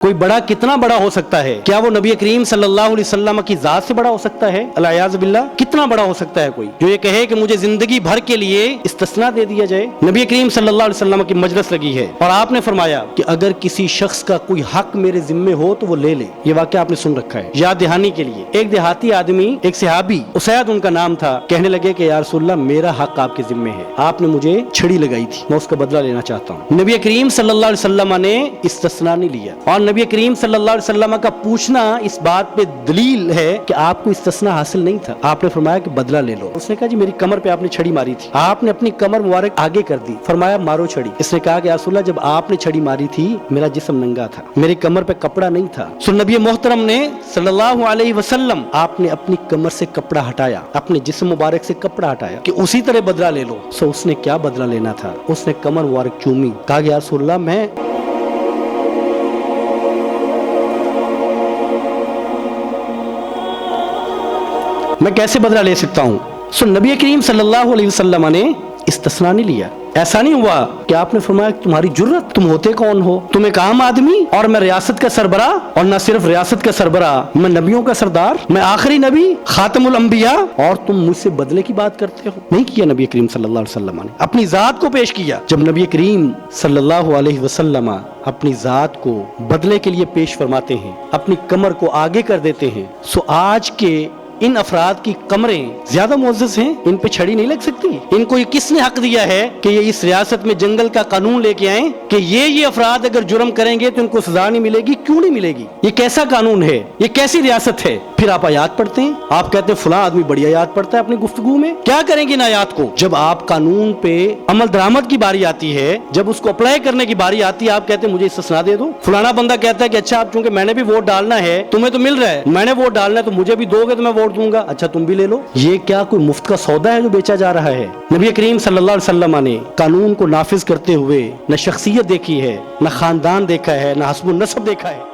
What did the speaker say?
کوئی بڑا کتنا بڑا ہو سکتا ہے؟ کیا وہ نبی کریم صلی اللہ علیہ وسلم کی ذات سے بڑا ہو سکتا ہے؟ العیاذ باللہ، کتنا بڑا ہو سکتا ہے کوئی جو یہ کہے کہ مجھے زندگی بھر کے لیے استثناء دے دیا جائے؟ نبی کریم صلی اللہ علیہ وسلم کی مجلس لگی ہے اور آپ نے فرمایا کہ اگر کسی شخص کا کوئی حق میرے ذمے ہو تو وہ لے لے۔ یہ واقعہ آپ نے سن رکھا ہے۔ یاد دہانی کے لیے ایک دیہاتی آدمی، ایک صحابی، اسید ان کا نام تھا، کہنے لگے کہ یا رسول اللہ میرا حق آپ کے ذمے ہے، آپ نے مجھے چھڑی لگائی تھی، میں اس کا بدلہ لینا چاہتا ہوں۔ نبی کریم صلی اللہ علیہ وسلم نے استثناء نہیں لیا، اور نبی کریم صلی اللہ علیہ وسلم کا پوچھنا اس بات پہ دلیل ہے کہ آپ کو استثناء حاصل نہیں تھا۔ آپ نے فرمایا کہ بدلہ لے لو۔ اس نے کہا جی میری کمر پہ آپ نے چھڑی ماری تھی، آپ نے اپنی کمر مبارک آگے کر دی، فرمایا مارو چھڑی۔ اس نے کہا کہ یا رسول اللہ جب آپ نے چھڑی ماری تھی میرا جسم ننگا تھا، میری کمر پہ کپڑا نہیں تھا۔ سو نبی محترم نے صلی اللہ علیہ وسلم آپ نے اپنی کمر سے کپڑا ہٹایا، اپنے جسم مبارک سے کپڑا ہٹایا کہ اسی طرح بدلہ لے لو۔ سو اس نے کیا بدلہ لینا تھا؟ اس نے کمر مبارک چومی، کہا کہ یا رسول اللہ میں کیسے بدلہ لے سکتا ہوں؟ سو نبی کریم صلی اللہ علیہ وسلم نے استثناء نہیں لیا۔ ایسا نہیں ہوا کہ آپ نے فرمایا کہ تمہاری جرت، تم ہوتے کون ہو؟ تم ایک عام آدمی اور میں ریاست کا سربراہ، اور نہ صرف ریاست کا سربراہ، میں نبیوں کا سردار، میں آخری نبی، خاتم الانبیاء، اور تم مجھ سے بدلے کی بات کرتے ہو؟ نہیں کیا نبی کریم صلی اللہ علیہ وسلم نے، اپنی ذات کو پیش کیا۔ جب نبی کریم صلی اللہ علیہ وسلم اپنی ذات کو بدلے کے لیے پیش فرماتے ہیں، اپنی کمر کو آگے کر دیتے ہیں، سو آج کے ان افراد کی کمریں زیادہ معزز ہیں، ان پہ چھڑی نہیں لگ سکتی؟ ان کو یہ کس نے حق دیا ہے کہ یہ اس ریاست میں جنگل کا قانون لے کے آئیں کہ یہ افراد اگر جرم کریں گے تو ان کو سزا نہیں ملے گی؟ کیوں نہیں ملے گی؟ یہ کیسا قانون ہے؟ یہ کیسی ریاست ہے؟ پھر آپ آیات پڑھتے ہیں، آپ کہتے ہیں فلاں آدمی بڑی آیات پڑھتا ہے اپنی گفتگو میں۔ کیا کریں گے ان آیات کو؟ جب آپ قانون پہ عمل درآمد کی باری آتی ہے، جب اس کو اپلائی کرنے کی باری آتی ہے، آپ کہتے ہیں مجھے استثناء دے دو۔ فلانا بندہ کہتا ہے کہ اچھا اب چونکہ میں نے بھی ووٹ ڈالنا ہے، تمہیں تو مل رہا ہے، میں نے ووٹ ڈالنا ہے تو مجھے بھی دو گے تو میں ووٹ دوں گا، اچھا تم بھی لے لو۔ یہ کیا کوئی مفت کا سودا ہے جو بیچا جا رہا ہے؟ نبی کریم صلی اللہ علیہ وسلم نے قانون کو نافذ کرتے ہوئے نہ شخصیت دیکھی ہے، نہ خاندان دیکھا ہے، نہ حسب النسب دیکھا ہے۔